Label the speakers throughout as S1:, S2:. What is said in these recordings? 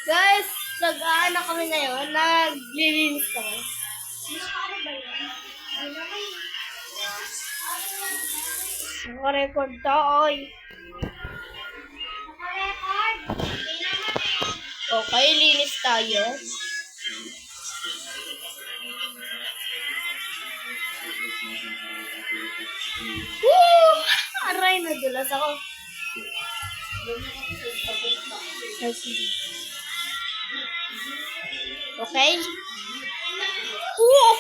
S1: Guys, nag-ano kami ngayon, naglilinis kami. Naka-record to, oy. Okay, linis tayo. Woo! Aray, nadulas ako. Okay? Woo!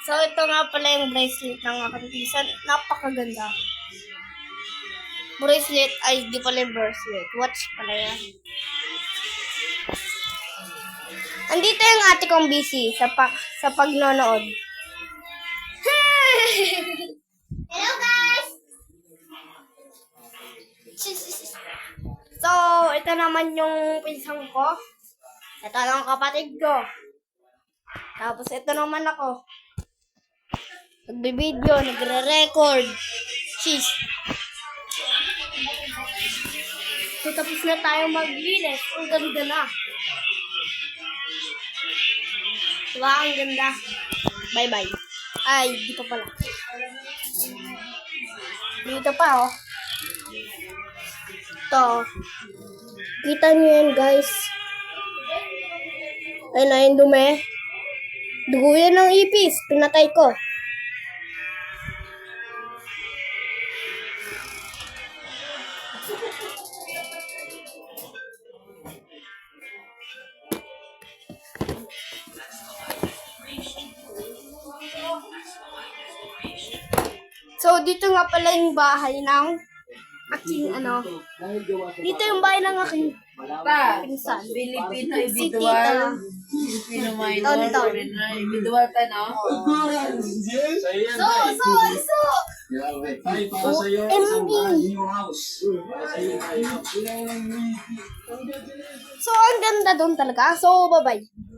S1: So, ito nga pala yung bracelet ng aking pinsan. Napakaganda. Bracelet ay di pala yung bracelet. Watch pala yan. Andito yung ate kong busy sa pagnonood. Hello guys! So, ito naman yung pinsang ko. Ito lang kapatid ko. Tapos ito naman ako. Nagbe-video, nagre-record. Sheesh. So, tapos na tayo maglinis. Ang ganda na. Diba? Ang ganda. Bye-bye. Ay, dito pala. Dito pa, oh. Ito. Kita niyo yan, guys. Ay, na yung dumi. Dugo yan ng ipis. Pinatay ko. So, dito nga pala yung bahay ng aking dito yung bahay ng aking pinsan.
S2: Filipino
S1: Si
S2: individual.
S1: Tita.
S2: Filipino minor.
S1: Tonton.
S2: Foreigner. Individual tayo, no?
S1: So!
S3: Ay, para sa'yo, isang new house.
S1: So, ang ganda doon talaga. So, bye-bye.